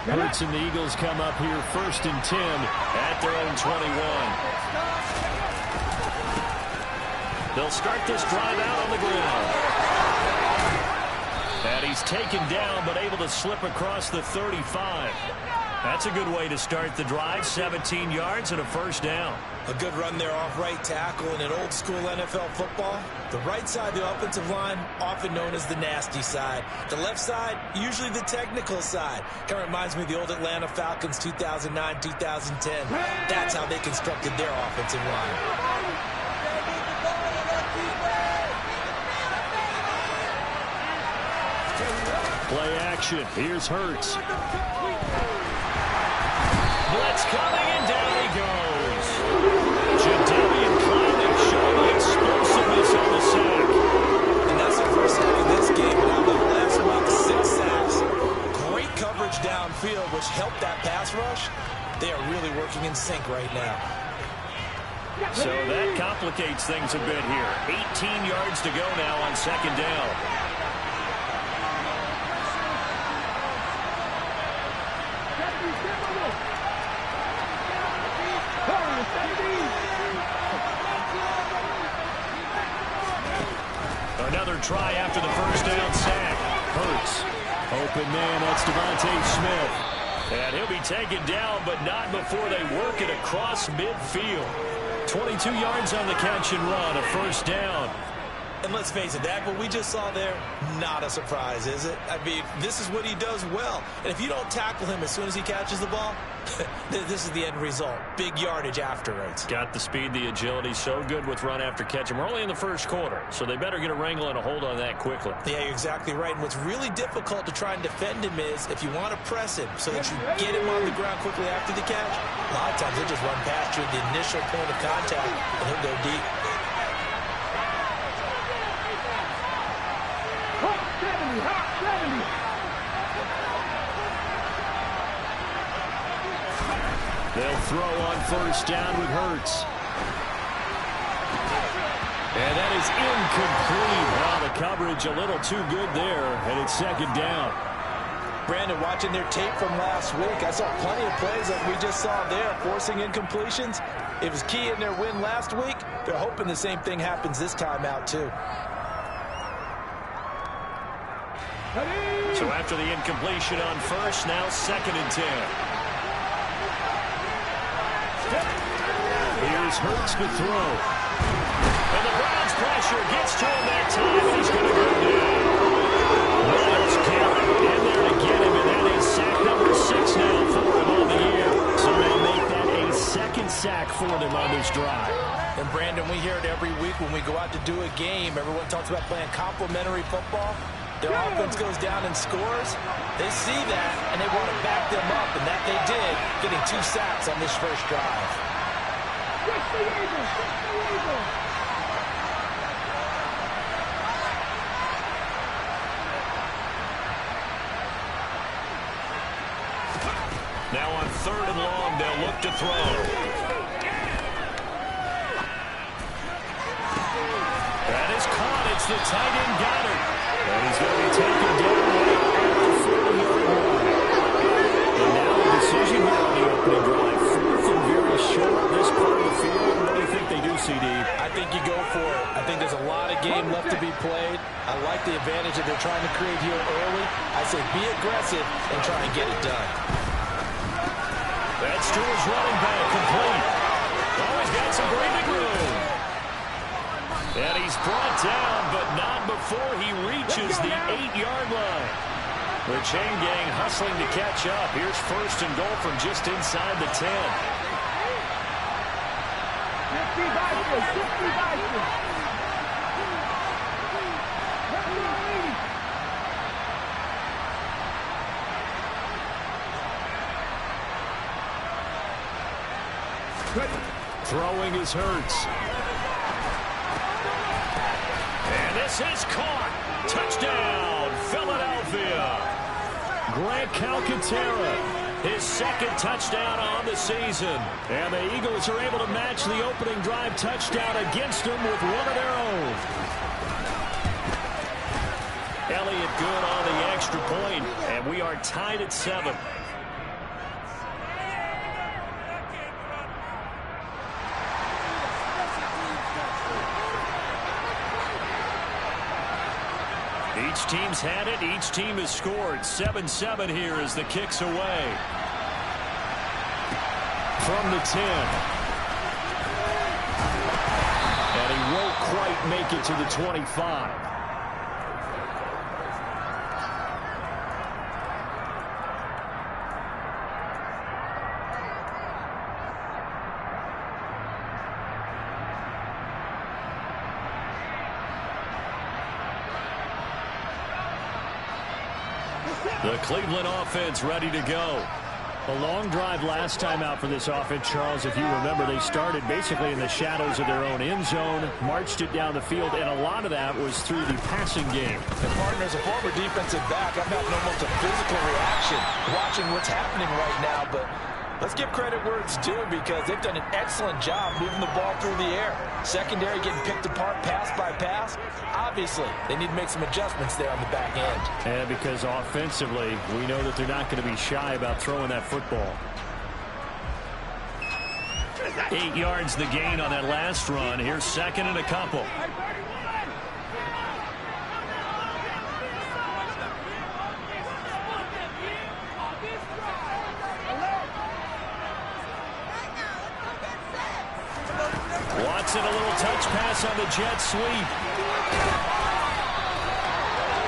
Hurts and the Eagles come up here 1st and 10 at their own 21. They'll start this drive out on the ground. And he's taken down but able to slip across the 35. That's a good way to start the drive. 17 yards and a 1st down. A good run there off right tackle in an old school NFL football. The right side of the offensive line, often known as the nasty side. The left side, usually the technical side. Kind of reminds me of the old Atlanta Falcons 2009-2010. That's how they constructed their offensive line. Play action. Here's Hurts. Blitz coming, and down he goes. Jadeveon Clowney showing the explosiveness on the sack. And that's the first sack of this game. Now the last week, 6 sacks. Great coverage downfield, which helped that pass rush. They are really working in sync right now. So that complicates things a bit here. 18 yards to go now on 2nd down. Another try after the 1st down sack. Hurts. Open man, that's Devontae Smith. And he'll be taken down, but not before they work it across midfield. 22 yards on the catch and run, a 1st down. And let's face it, that what we just saw there, not a surprise, is it? I mean, this is what he does well. And if you don't tackle him as soon as he catches the ball, this is the end result. Big yardage afterwards. Got the speed, the agility, so good with run after catch. And we're only in the 1st quarter, so they better get a wrangle and a hold on that quickly. Yeah, you're exactly right. And what's really difficult to try and defend him is if you want to press him so that you get him on the ground quickly after the catch, a lot of times he'll just run past you at the initial point of contact, and he'll go deep. They'll throw on 1st down with Hurts. And that is incomplete. Wow, the coverage a little too good there, and it's 2nd down. Brandon, watching their tape from last week, I saw plenty of plays like we just saw there, forcing incompletions. It was key in their win last week. They're hoping the same thing happens this time out, too. So after the incompletion on 1st, now 2nd and 10. Here's Hurts to throw. And the Browns pressure gets to him that time, and he's going to go down. Miles Garrett in there to get him, and that is sack number 6 now for him on the year. So they'll make that a 2nd sack for them on this drive. And Brandon, we hear it every week when we go out to do a game. Everyone talks about playing complementary football. Their offense goes down and scores. They see that, and they want to back them up, and that they did, getting 2 sacks on this 1st drive. Now on 3rd and long, they'll look to throw. That is caught. It's the tight end Goddard. And he's going to be taken down right at the 40-yard line. And now a decision here on the opening drive. 4th and very short this part of the field. What do you think they do, CD? I think you go for it. I think there's a lot of game left to be played. I like the advantage that they're trying to create here early. I say be aggressive and try and get it done. That's to his running back, complete. Oh, he's got some great big room. And he's brought down, but not before he reaches the 8-yard line. The chain gang hustling to catch up. Here's 1st and goal from just inside the 10. Throwing is Hurts. And this is caught. Touchdown, Philadelphia. Grant Calcaterra, his 2nd touchdown on the season. And the Eagles are able to match the opening drive touchdown against them with one of their own. Elliott good on the extra point, and we are tied at 7. Each team's had it. Each team has scored. 7-7 here as the kick's away. From the 10. And he won't quite make it to the 25. The Cleveland offense ready to go. A long drive last time out for this offense, Charles. If you remember, they started basically in the shadows of their own end zone, marched it down the field, and a lot of that was through the passing game. And partner, as a former defensive back, I'm having almost a physical reaction watching what's happening right now, but let's give credit where it's due because they've done an excellent job moving the ball through the air. Secondary getting picked apart pass by pass. Obviously, they need to make some adjustments there on the back end. And because offensively, we know that they're not going to be shy about throwing that football. 8 yards the gain on that last run. Here's second and a couple. Watson, a little touch pass on the jet sweep.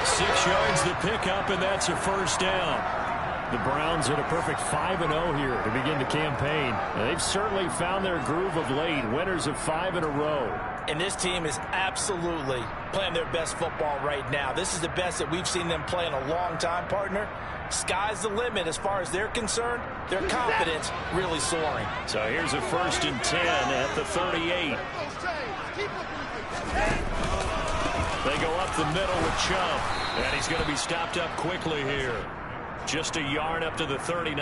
6 yards the pickup, and that's a first down. The Browns at a perfect 5-0 here to begin the campaign. They've certainly found their groove of late, winners of 5 in a row. And this team is absolutely playing their best football right now. This is the best that we've seen them play in a long time, partner. Sky's the limit as far as they're concerned. Their confidence really soaring. So here's a 1st and 10 at the 38. They go up the middle with Chubb, and he's going to be stopped up quickly here. Just a yard up to the 39.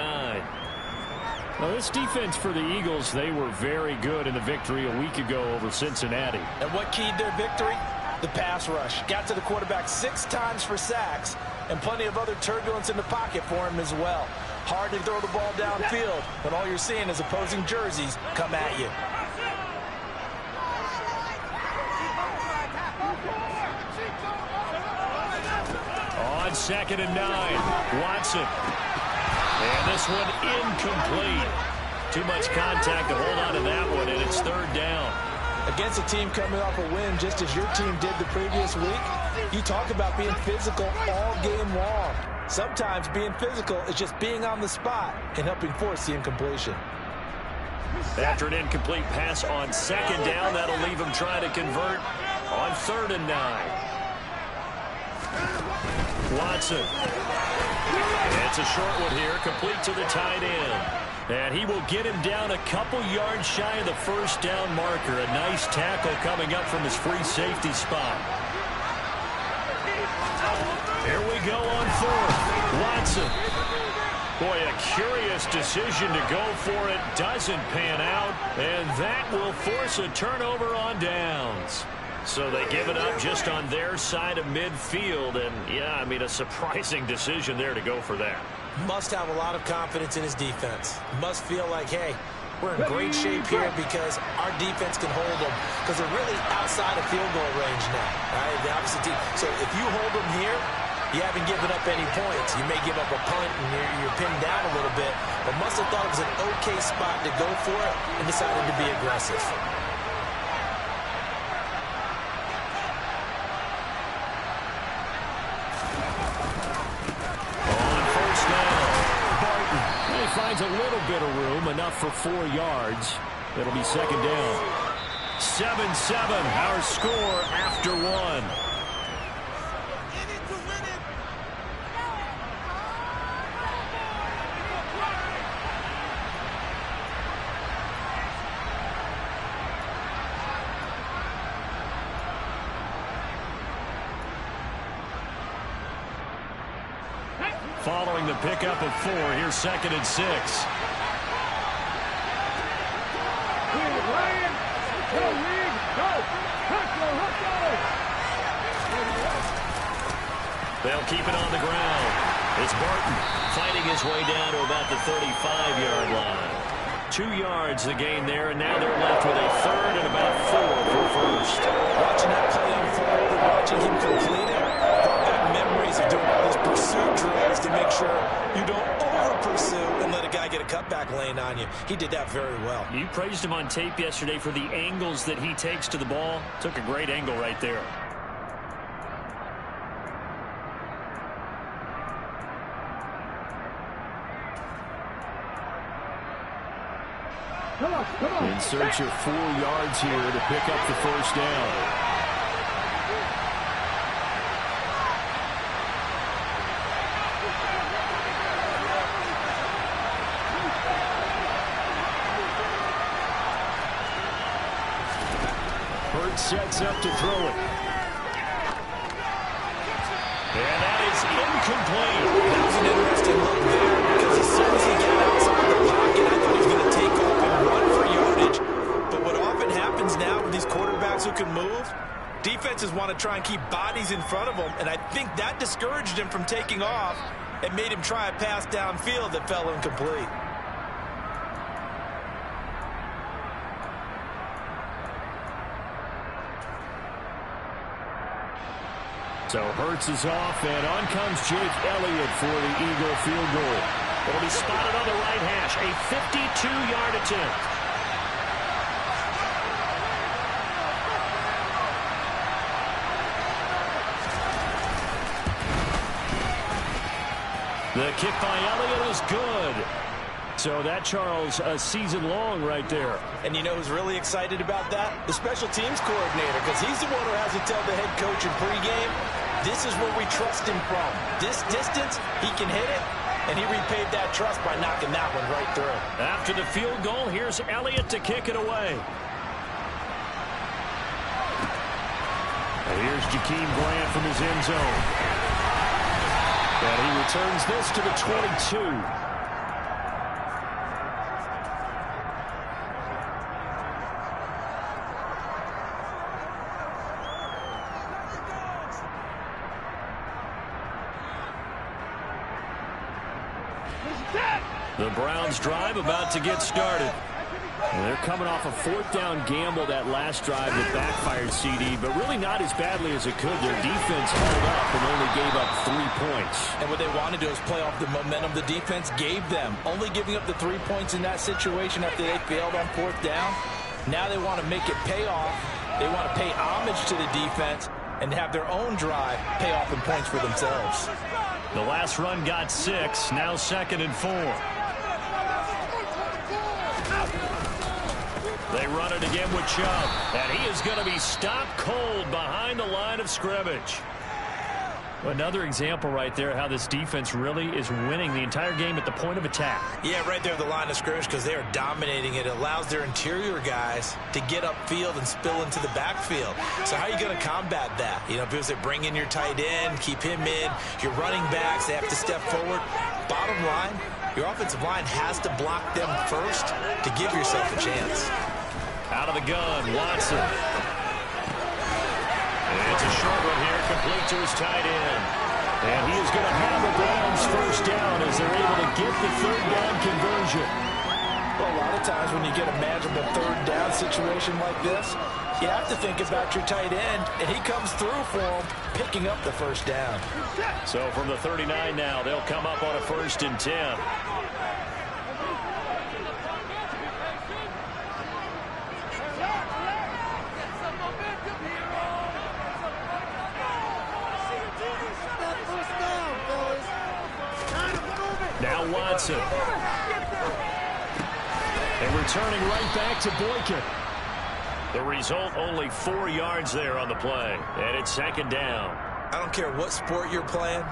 Now, this defense for the Eagles, they were very good in the victory a week ago over Cincinnati. And what keyed their victory? The pass rush. Got to the quarterback 6 times for sacks, and plenty of other turbulence in the pocket for him as well. Hard to throw the ball downfield when all you're seeing is opposing jerseys come at you. On 2nd and 9, Watson. And this one incomplete. Too much contact to hold on to that one, and it's 3rd down. Against a team coming off a win just as your team did the previous week, you talk about being physical all game long. Sometimes being physical is just being on the spot and helping force the incompletion. After an incomplete pass on 2nd down, that'll leave him trying to convert on 3rd and 9. Watson. It's a short one here, complete to the tight end. And he will get him down a couple yards shy of the 1st down marker. A nice tackle coming up from his free safety spot. Here we go on 4th. Watson. Boy, a curious decision to go for it. Doesn't pan out. And that will force a turnover on downs. So they give it up just on their side of midfield. And, yeah, I mean, a surprising decision there to go for that. Must have a lot of confidence in his defense. Must feel like, hey, we're in great shape here because our defense can hold them because they're really outside of field goal range now. Right? The opposite team. So if you hold them here, you haven't given up any points. You may give up a punt and you're pinned down a little bit. But must have thought it was an okay spot to go for it and decided to be aggressive. Finds a little bit of room, enough for 4 yards. It'll be 2nd down. 7-7, our score after 1. Following the pickup of 4, here's 2nd and 6. They'll keep it on the ground. It's Barton fighting his way down to about the 35-yard line. 2 yards the gain there, and now they're left with a 3rd and about 4 for 1st. Watching that play unfold, watching him complete it, brought back memories point. He did that very well. You praised him on tape yesterday for the angles that he takes to the ball. Took a great angle right there. Come on. In search of 4 yards here to pick up the first down. Sets up to throw it. And that is incomplete. That was an interesting look there because as soon as he got outside the pocket, I thought he was going to take off and run for yardage. But what often happens now with these quarterbacks who can move, defenses want to try and keep bodies in front of them, and I think that discouraged him from taking off and made him try a pass downfield that fell incomplete. So Hurts is off, and on comes Jake Elliott for the Eagle field goal. It'll be spotted on the right hash, a 52-yard attempt. The kick by Elliott is good. So that, Charles, a season long right there. And you know who's really excited about that? The special teams coordinator, because he's the one who has to tell the head coach in pregame, this is where we trust him from. This distance, he can hit it, and he repaid that trust by knocking that one right through. After the field goal, here's Elliott to kick it away. And here's Jakeem Grant from his end zone. And he returns this to the 22. The Browns drive about to get started. And they're coming off a 4th down gamble that last drive that backfired, CD, but really not as badly as it could. Their defense held up and only gave up 3 points. And what they want to do is play off the momentum the defense gave them. Only giving up the 3 points in that situation after they failed on 4th down. Now they want to make it pay off. They want to pay homage to the defense and have their own drive pay off in points for themselves. The last run got 6, now 2nd and 4. They run it again with Chubb, and he is going to be stopped cold behind the line of scrimmage. Another example right there how this defense really is winning the entire game at the point of attack. Yeah, right there at the line of scrimmage because they are dominating it. It allows their interior guys to get upfield and spill into the backfield. So how are you going to combat that? You know, because they bring in your tight end, keep him in, your running backs, they have to step forward. Bottom line, your offensive line has to block them first to give yourself a chance. Out of the gun, Watson. And it's a short one here, complete to his tight end. And he is going to have the Browns first down as they're able to get the 3rd down conversion. Well, a lot of times when you get a manageable 3rd down situation like this, you have to think about your tight end, and he comes through for him, picking up the 1st down. So from the 39 now, they'll come up on a 1st and 10. Now Watson. And returning right back to Boykin. The result, only 4 yards there on the play. And it's 2nd down. I don't care what sport you're playing.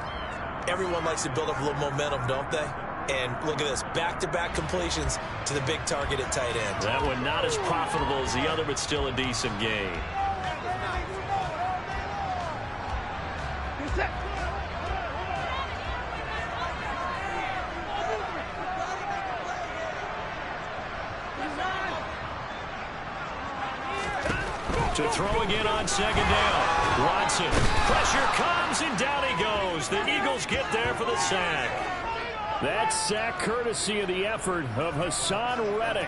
Everyone likes to build up a little momentum, don't they? And look at this, back-to-back completions to the big target at tight end. That one not as profitable as the other, but still a decent gain. To throw again on 2nd down. Watson. Pressure comes, and down he goes. The Eagles get there for the sack. That sack courtesy of the effort of Hassan Reddick.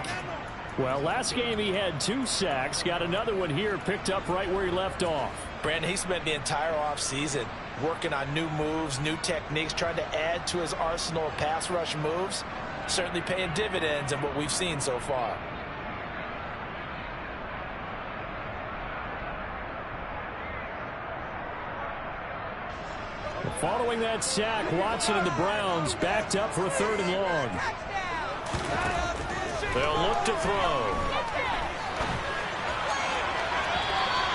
Well, last game he had 2 sacks. Got another one here, picked up right where he left off. Brandon, he spent the entire offseason working on new moves, new techniques, trying to add to his arsenal of pass rush moves. Certainly paying dividends in what we've seen so far. Following that sack, Watson and the Browns backed up for a 3rd and long. They'll look to throw.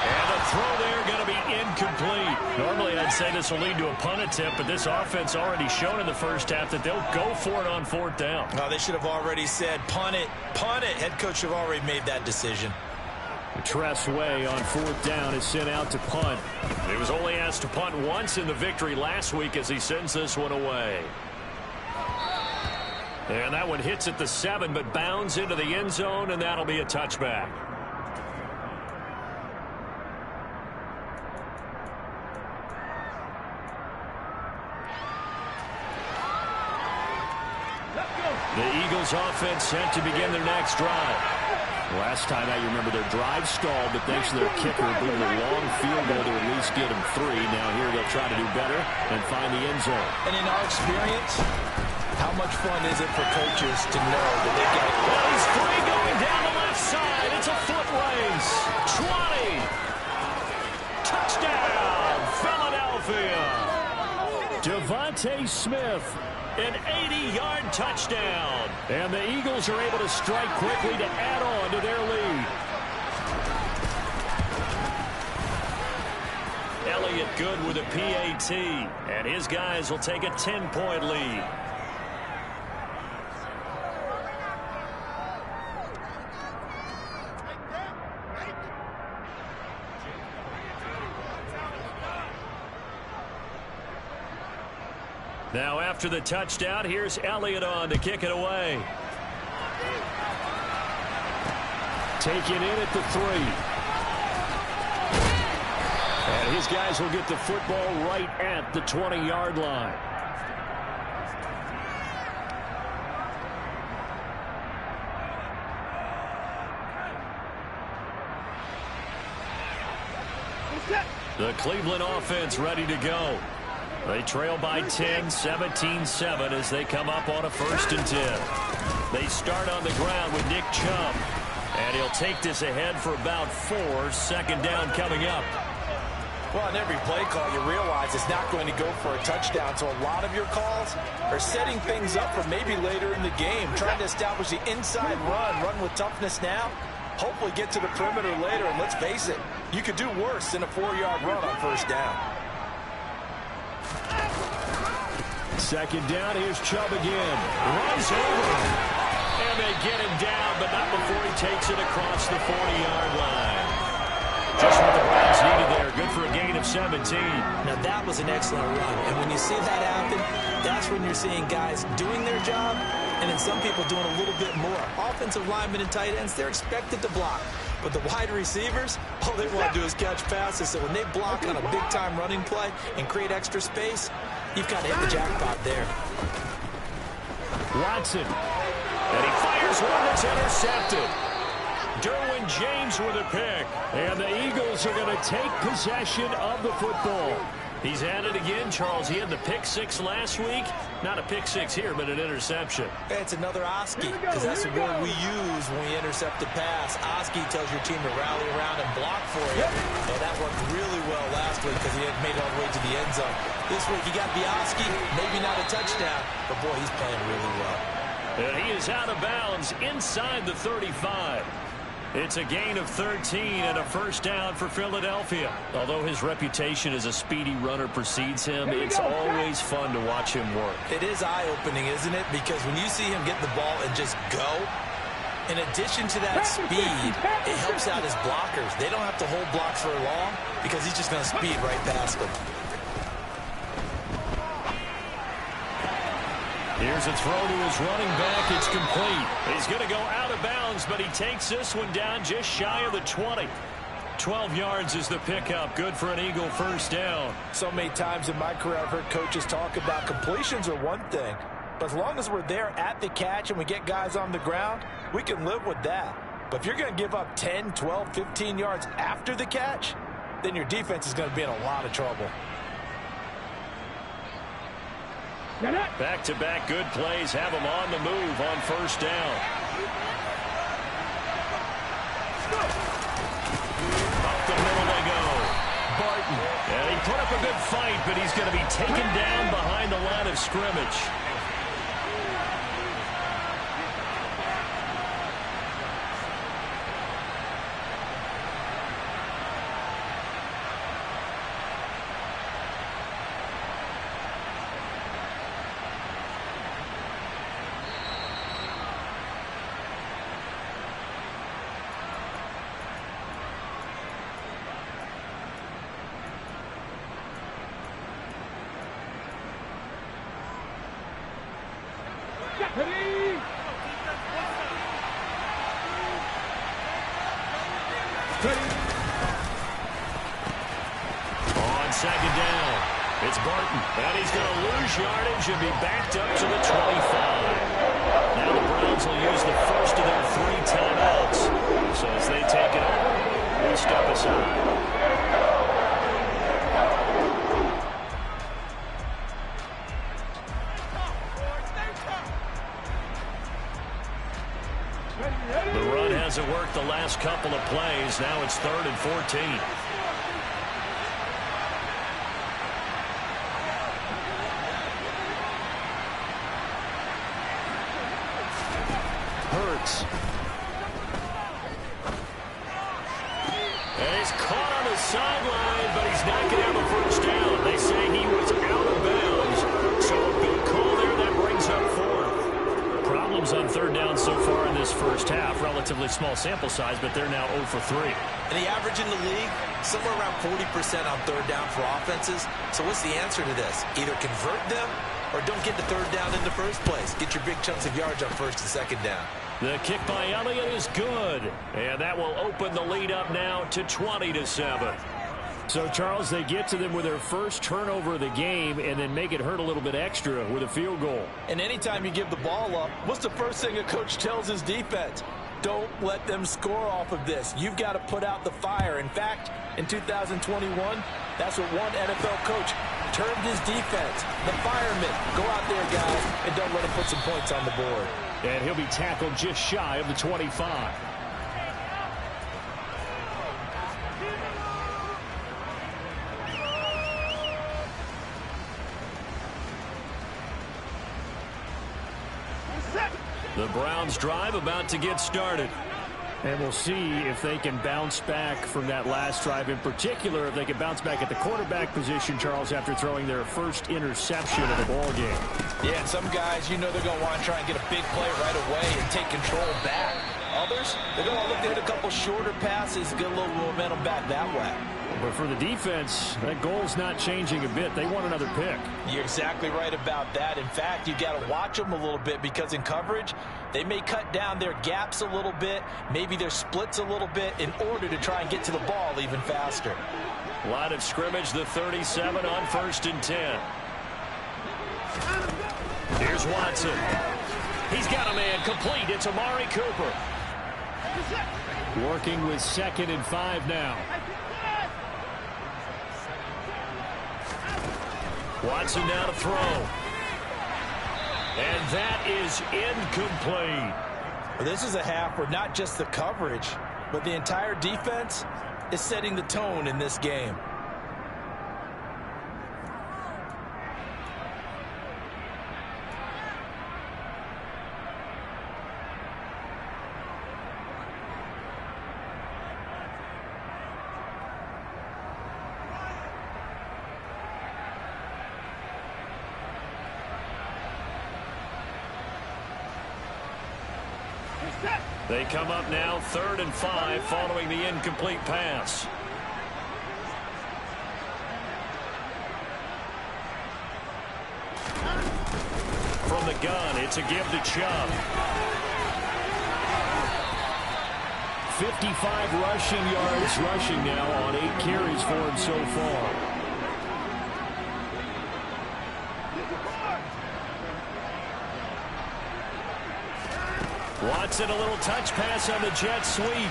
And the throw there going to be incomplete. Normally I'd say this will lead to a punt attempt, but this offense already shown in the first half that they'll go for it on 4th down. Oh, they should have already said punt it, punt it. Head coach should have already made that decision. Tress Way on 4th down is sent out to punt. He was only asked to punt once in the victory last week as he sends this one away. And that one hits at the 7, but bounds into the end zone, and that'll be a touchback. The Eagles offense set to begin their next drive. Last time out, you remember their drive stalled, but thanks to their kicker bringing a long field goal to at least get them 3. Now here they'll try to do better and find the end zone. And in our experience, how much fun is it for coaches to know that they got... Well, he's free going down the left side. It's a foot race. 20. Touchdown, Philadelphia. Devontae Smith. An 80-yard touchdown. And the Eagles are able to strike quickly to add on to their lead. Elliott good with a PAT. And his guys will take a 10-point lead. Now after the touchdown, here's Elliott on to kick it away. Taken in at the 3. And his guys will get the football right at the 20-yard line. The Cleveland offense ready to go. They trail by 10, 17-7 as they come up on a 1st and 10. They start on the ground with Nick Chubb. And he'll take this ahead for about 4. 2nd down coming up. Well, in every play call, you realize it's not going to go for a touchdown. So a lot of your calls are setting things up for maybe later in the game, trying to establish the inside run with toughness now. Hopefully get to the perimeter later. And let's face it, you could do worse than a 4-yard run on 1st down. 2nd down, here's Chubb again. Runs over. And they get him down, but not before he takes it across the 40-yard line. Just what the Browns needed there. Good for a gain of 17. Now that was an excellent run. And when you see that happen, that's when you're seeing guys doing their job and then some people doing a little bit more. Offensive linemen and tight ends, they're expected to block. But the wide receivers, all they want to do is catch passes. So when they block on a big-time running play and create extra space, you've got to hit the jackpot there. Watson. And he fires one that's intercepted. Derwin James with a pick. And the Eagles are going to take possession of the football. He's at it again, Charles. He had the pick 6 last week. Not a pick 6 here, but an interception. It's another Oski, because that's the word we use when we intercept a pass. Oski tells your team to rally around and block for you. And that worked really well last week because he had made it all the way to the end zone. This week he got the Oski, maybe not a touchdown, but boy, he's playing really well. And he is out of bounds inside the 35. It's a gain of 13 and a 1st down for Philadelphia. Although his reputation as a speedy runner precedes him, it's always fun to watch him work. It is eye-opening, isn't it? Because when you see him get the ball and just go, in addition to that speed, it helps out his blockers. They don't have to hold blocks for long because he's just going to speed right past them. Here's a throw to his running back. It's complete. He's going to go out of bounds, but he takes this one down just shy of the 20. 12 yards is the pickup. Good for an Eagle 1st down. So many times in my career I've heard coaches talk about completions are one thing. But as long as we're there at the catch and we get guys on the ground, we can live with that. But if you're going to give up 10, 12, 15 yards after the catch, then your defense is going to be in a lot of trouble. Back-to-back good plays have him on the move on first down. Up the middle they go. Barton. And he put up a good fight, but he's going to be taken down behind the line of scrimmage. On second down, it's Barton, and he's going to lose yardage and be backed up to the 25. Now the Browns will use the first of their 3 timeouts. So as they take it over, we step aside. The run hasn't worked the last couple of plays. Now it's 3rd and 14. Hurts. And he's caught on the sideline, but he's not going to have a first down. They say he was out of bounds. So a good call there. That brings up 4th. Problems on 3rd down so far in this first half. Relatively small sample size, but they're now 0 for 3. And the average in the league, somewhere around 40% on 3rd down for offenses. So what's the answer to this? Either convert them or don't get the 3rd down in the first place. Get your big chunks of yards on 1st and 2nd down. The kick by Elliott is good. And that will open the lead up now to 20-7. So, Charles, they get to them with their first turnover of the game and then make it hurt a little bit extra with a field goal. And anytime you give the ball up, what's the first thing a coach tells his defense? Don't let them score off of this. You've got to put out the fire. In fact, in 2021, that's what one NFL coach termed his defense. The firemen. Go out there, guys, and don't let them put some points on the board. And he'll be tackled just shy of the 25. The Browns drive about to get started. And we'll see if they can bounce back from that last drive. In particular, if they can bounce back at the quarterback position, Charles, after throwing their first interception of the ball game. Yeah, and some guys, you know they're going to want to try and get a big play right away and take control back. Others, they're going to look to hit a couple shorter passes, get a little momentum back that way. But for the defense, that goal's not changing a bit. They want another pick. You're exactly right about that. In fact, you got to watch them a little bit because in coverage, they may cut down their gaps a little bit, maybe their splits a little bit in order to try and get to the ball even faster. Line of scrimmage, the 37 on 1st and 10. Here's Watson. He's got a man complete. It's Amari Cooper. Working with 2nd and 5 now. Watson now to throw. And that is incomplete. Well, this is a half where not just the coverage, but the entire defense is setting the tone in this game. They come up now 3rd and 5 following the incomplete pass. From the gun, it's a give to Chubb. 55 rushing yards rushing now on 8 carries for him so far. Watson, a little touch pass on the jet sweep.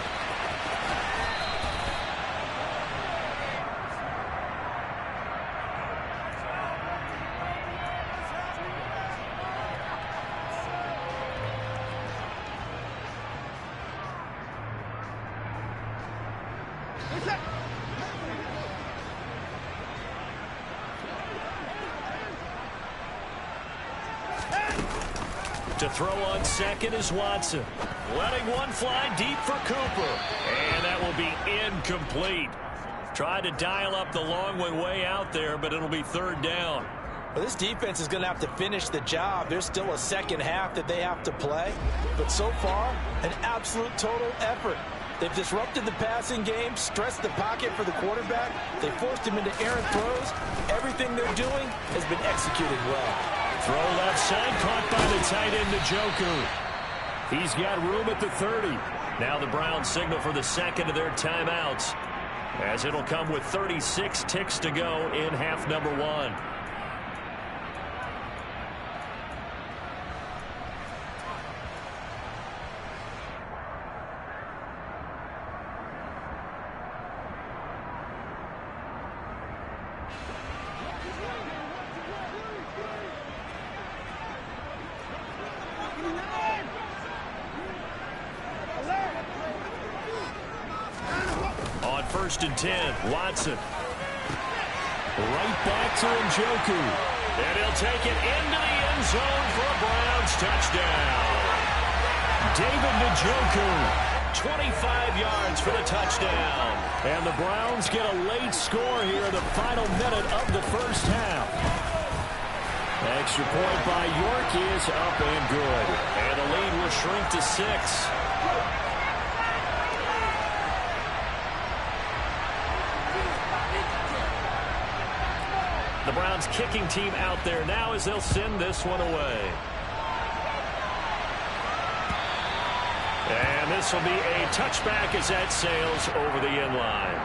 To throw on second is Watson. Letting one fly deep for Cooper. And that will be incomplete. Tried to dial up the long one way out there, but it'll be third down. Well, this defense is going to have to finish the job. There's still a second half that they have to play. But so far, an absolute total effort. They've disrupted the passing game, stressed the pocket for the quarterback. They forced him into errant throws. Everything they're doing has been executed well. Throw left side, caught by the tight end, Njoku. He's got room at the 30. Now the Browns signal for the second of their timeouts, as it'll come with 36 ticks to go in half number one. First and 10, Watson. Right back to Njoku. And he'll take it into the end zone for a Browns touchdown. David Njoku, 25 yards for the touchdown. And the Browns get a late score here in the final minute of the first half. Extra point by York is up and good. And the lead will shrink to 6. The Browns kicking team out there now as they'll send this one away. And this will be a touchback as that sails over the end line.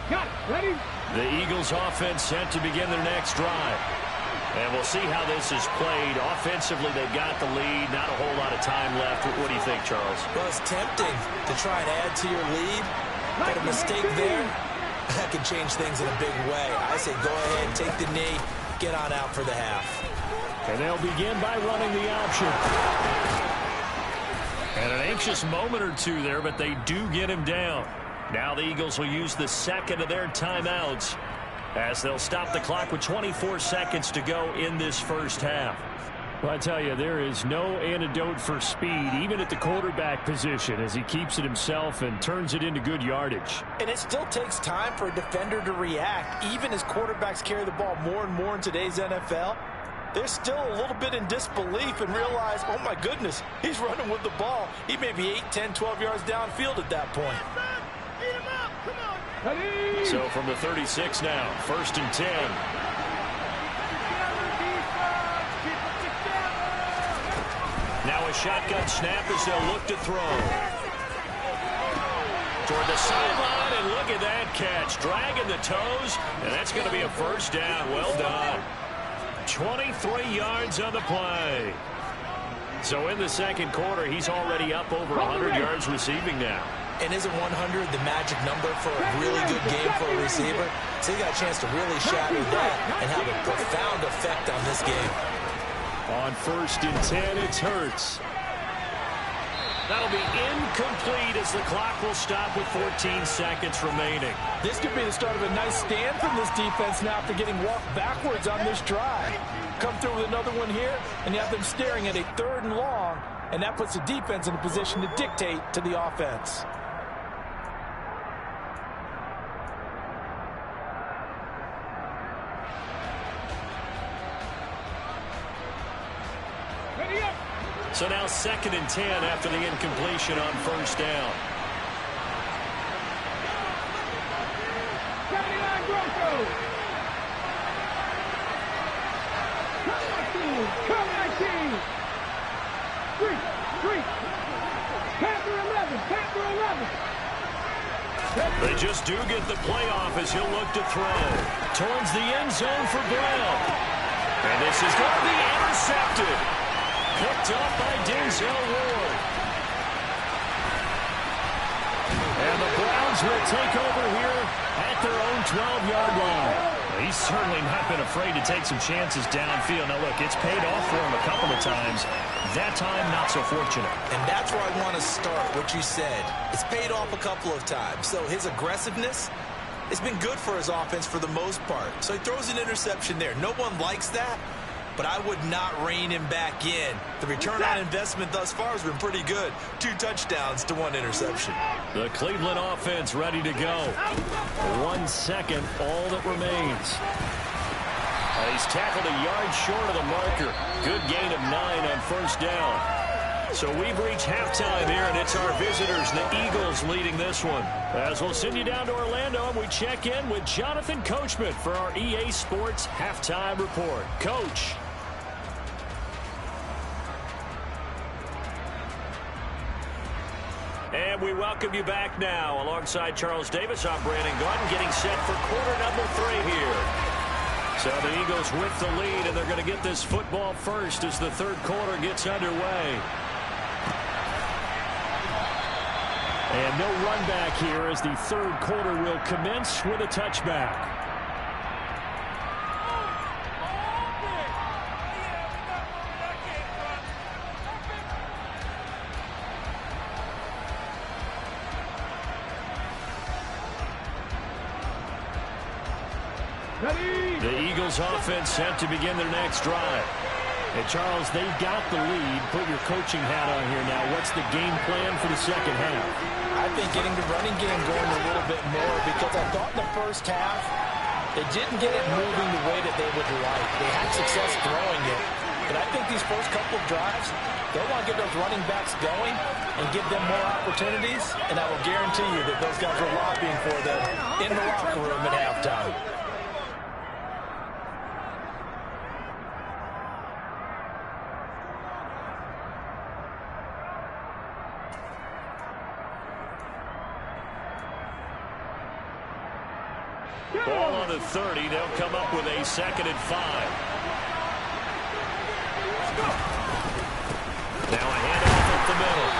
Got it. Ready? The Eagles offense set to begin their next drive. And we'll see how this is played. Offensively, they've got the lead. Not a whole lot of time left. What do you think, Charles? Well, it's tempting to try and add to your lead. But a mistake there, that can change things in a big way. I say go ahead, take the knee, get on out for the half. And they'll begin by running the option. And an anxious moment or two there, but they do get him down. Now the Eagles will use the second of their timeouts, as they'll stop the clock with 24 seconds to go in this first half. Well, I tell you, there is no antidote for speed, even at the quarterback position, as he keeps it himself and turns it into good yardage. And it still takes time for a defender to react. Even as quarterbacks carry the ball more and more in today's NFL, they're still a little bit in disbelief and realize, oh my goodness, he's running with the ball. He may be 8, 10, 12 yards downfield at that point. So from the 36 now, first and 10. Now a shotgun snap as they'll look to throw. Toward the sideline, and look at that catch. Dragging the toes, and that's going to be a first down. Well done. 23 yards on the play. So in the second quarter, he's already up over 100 yards receiving now. And isn't 100 the magic number for a really good game for a receiver? So he got a chance to really shatter that and have a profound effect on this game. On first and 10, it's Hurts. That'll be incomplete as the clock will stop with 14 seconds remaining. This could be the start of a nice stand from this defense now after getting walked backwards on this drive. Come through with another one here, and you have them staring at a 3rd and long, and that puts the defense in a position to dictate to the offense. So now 2nd and 10 after the incompletion on first down. They just do get the playoff as he'll look to throw towards the end zone for Brown. And this is going to be intercepted. Picked up by Denzel Ward. And the Browns will take over here at their own 12-yard line. He's certainly not been afraid to take some chances downfield. Now, look, it's paid off for him a couple of times. That time, not so fortunate. And that's where I want to start, what you said. It's paid off a couple of times. So his aggressiveness, it's been good for his offense for the most part. So he throws an interception there. No one likes that, but I would not rein him back in. The return on investment thus far has been pretty good. 2 touchdowns to 1 interception. The Cleveland offense ready to go. 1 second, all that remains. He's tackled a yard short of the marker. Good gain of 9 on first down. So we've reached halftime here, and it's our visitors, the Eagles, leading this one. As we'll send you down to Orlando, and we check in with Jonathan Coachman for our EA Sports Halftime Report. Coach. And we welcome you back now. Alongside Charles Davis, I'm Brandon Gordon, getting set for quarter number 3 here. So the Eagles with the lead, and they're going to get this football first as the third quarter gets underway. And no run back here as the third quarter will commence with a touchback. The Eagles offense set to begin their next drive. And Charles, they've got the lead. Put your coaching hat on here now. What's the game plan for the second half? I think getting the running game going a little bit more, because I thought in the first half they didn't get it moving the way that they would like. They had success throwing it. But I think these first couple of drives, they'll want to get those running backs going and give them more opportunities. And I will guarantee you that those guys are lobbying for them in the locker room at halftime. Ball on the 30. They'll come up with a 2nd and 5. Now a handoff up the middle.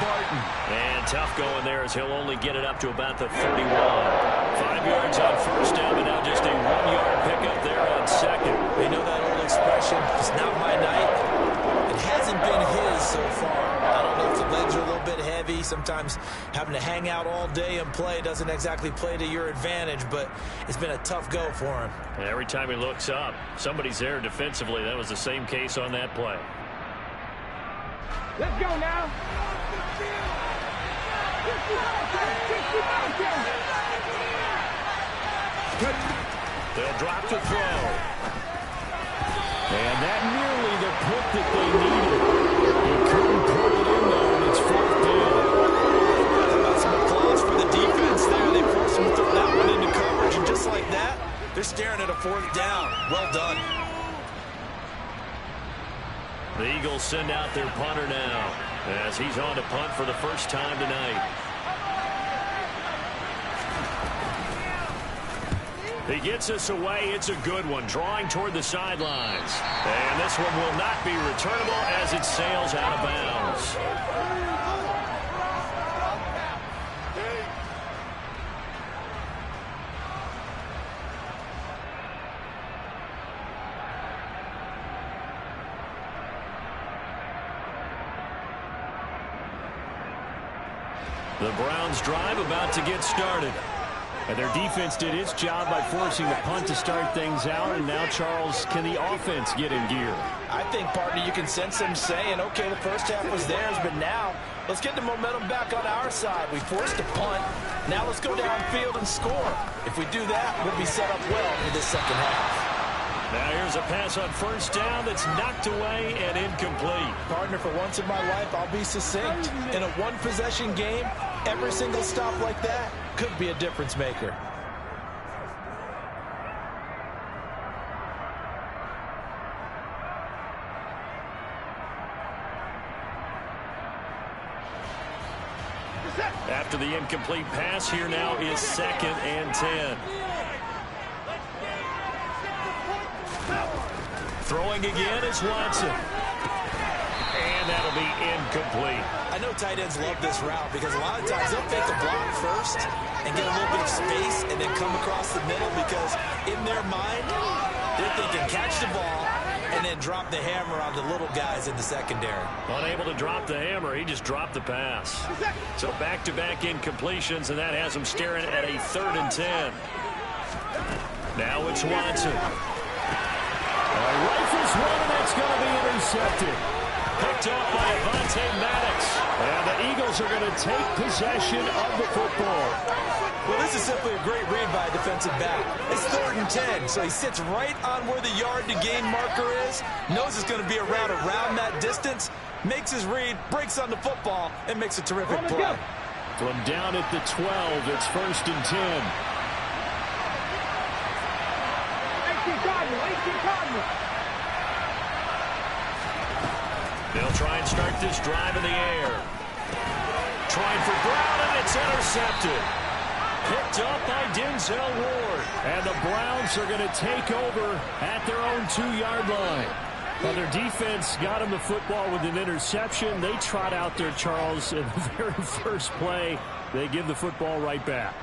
Barton. And tough going there as he'll only get it up to about the 31. 5 yards on first down, but now just a 1-yard pickup there on second. You know that old expression, it's not my night. It hasn't been his so far. I don't know if the legs are a little bit heavy. Sometimes having to hang out all day and play doesn't exactly play to your advantage, but it's been a tough go for him. And every time he looks up, somebody's there defensively. That was the same case on that play. Let's go now. They'll drop to throw. And that nearly the pick that they needed. He couldn't put it in there, and it's 4th down. Got some applause for the defense there. They forced him to throw that one into coverage, and just like that, they're staring at a 4th down. Well done. The Eagles send out their punter now as he's on to punt for the first time tonight. He gets us away. It's a good one, drawing toward the sidelines. And this one will not be returnable as it sails out of bounds. The Browns drive about to get started. And their defense did its job by forcing the punt to start things out. And now, Charles, can the offense get in gear? I think, partner, you can sense them saying, okay, the first half was theirs, but now let's get the momentum back on our side. We forced a punt. Now let's go downfield and score. If we do that, we'll be set up well for this second half. Now here's a pass on first down that's knocked away and incomplete. Partner, for once in my life, I'll be succinct. In a one-possession game, every single stop like that could be a difference maker. After the incomplete pass, here now is 2nd and 10. Throwing again is Watson. And that'll be incomplete. I know tight ends love this route because a lot of times they'll fake the block first, and get a little bit of space and then come across the middle, because in their mind, they're thinking catch the ball and then drop the hammer on the little guys in the secondary. Unable to drop the hammer, he just dropped the pass. So back-to-back incompletions, and that has him staring at a 3rd and 10. Now it's Watson. Rifles one, and that's going to be intercepted. Picked up by Avonte Maddox. And the Eagles are going to take possession of the football. Well, this is simply a great read by a defensive back. It's 3rd and 10, so he sits right on where the yard-to-gain marker is, knows it's going to be a route around that distance, makes his read, breaks on the football, and makes a terrific play. From down at the 12, it's 1st and 10. They'll try and start this drive in the air. Trying for Brown, and it's intercepted. Picked up by Denzel Ward. And the Browns are going to take over at their own 2-yard line. Well, their defense got him the football with an interception. They trot out there, Charles, in the very first play. They give the football right back.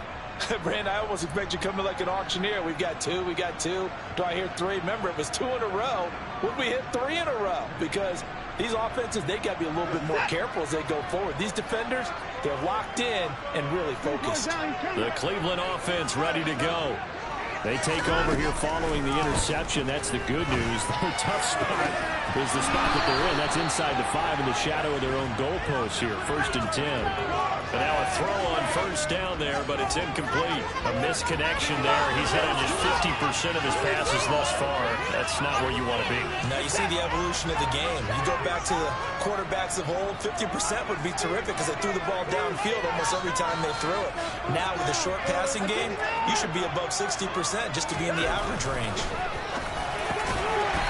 Brand, I almost expect you coming like an auctioneer. We've got 2, we got 2. Do I hear 3? Remember, it was 2 in a row. Would we hit 3 in a row? Because these offenses, they got to be a little bit more careful as they go forward. These defenders, they're locked in and really focused. The Cleveland offense ready to go. They take over here following the interception. That's the good news. The tough spot is the spot that they're in. That's inside the 5 in the shadow of their own goalpost here. 1st and 10. And now a throw on 1st down there, but it's incomplete. A misconnection there. He's hit on just 50% of his passes thus far. That's not where you want to be. Now you see the evolution of the game. You go back to the quarterbacks of old, 50% would be terrific because they threw the ball downfield almost every time they threw it. Now with the short passing game, you should be above 60% just to be in the average range.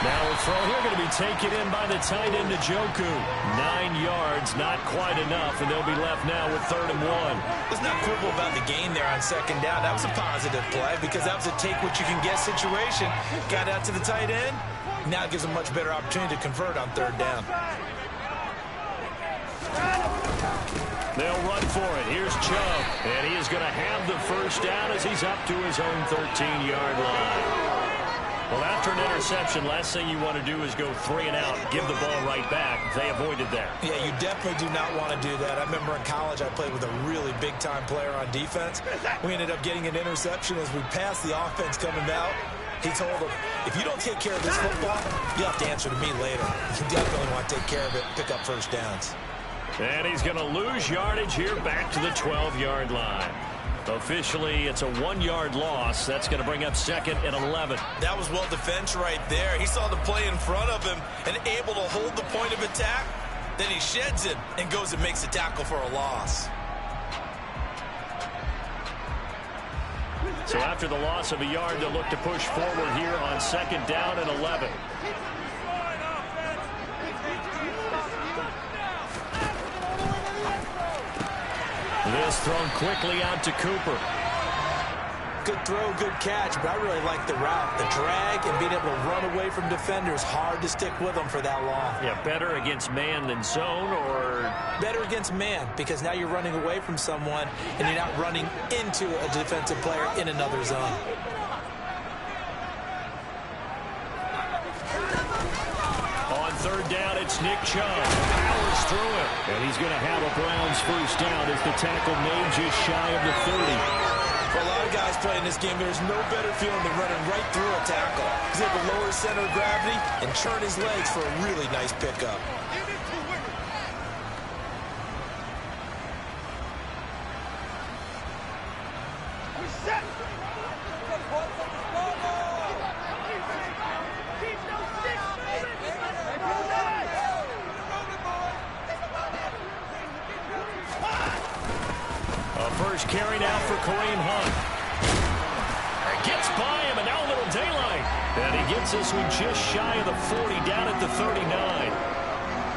Now a throw here going to be taken in by the tight end, Njoku. 9 yards, not quite enough, and they'll be left now with 3rd and 1. Let's not quibble about the gain there on 2nd down. That was a positive play because that was a take-what-you-can-get situation. Got out to the tight end. Now it gives a much better opportunity to convert on 3rd down. They'll run for it. Here's Chubb, and he is going to have the 1st down as he's up to his own 13-yard line. Well, after an interception, last thing you want to do is go 3 and out, give the ball right back. They avoided that. Yeah, you definitely do not want to do that. I remember in college I played with a really big-time player on defense. We ended up getting an interception as we passed the offense coming out. He told him, if you don't take care of this football, you have to answer to me later. You definitely want to take care of it, pick up 1st downs. And he's going to lose yardage here back to the 12-yard line. Officially, it's a 1-yard loss. That's going to bring up 2nd and 11. That was well defense right there. He saw the play in front of him and able to hold the point of attack. Then he sheds it and goes and makes a tackle for a loss. So after the loss of a yard, they'll look to push forward here on 2nd down and 11. This thrown quickly out to Cooper. Good throw, good catch, but I really like the route. The drag and being able to run away from defenders, hard to stick with them for that long. Yeah, better against man than zone, or? Better against man, because now you're running away from someone and you're not running into a defensive player in another zone. On 3rd down, it's Nick Chubb. Powers through it. And he's going to have a Browns 1st down as the tackle made just shy of the 30. For a lot of guys playing this game, there's no better feeling than running right through a tackle. He's able to lower his center of gravity and churn his legs for a really nice pickup. First carry now for Kareem Hunt. Gets by him, and now a little daylight. And he gets this one just shy of the 40, down at the 39.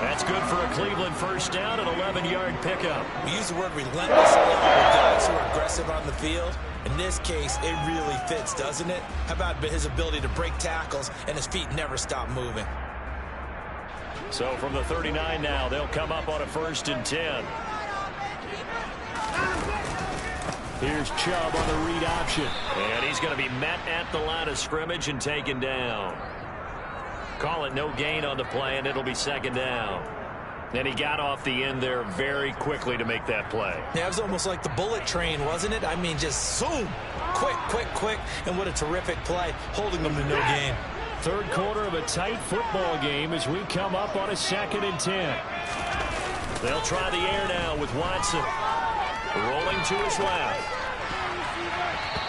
That's good for a Cleveland 1st down, an 11-yard pickup. We use the word relentless a lot with guys who are aggressive on the field. In this case, it really fits, doesn't it? How about his ability to break tackles and his feet never stop moving? So from the 39 now, they'll come up on a 1st and 10. Here's Chubb on the read option. And he's going to be met at the line of scrimmage and taken down. Call it no gain on the play, and it'll be second down. And he got off the end there very quickly to make that play. Yeah, it was almost like the bullet train, wasn't it? I mean, just zoom. Quick, quick, quick. And what a terrific play, holding them to no gain. Third quarter of a tight football game as we come up on a 2nd and 10. They'll try the air now with Watson. Rolling to his left.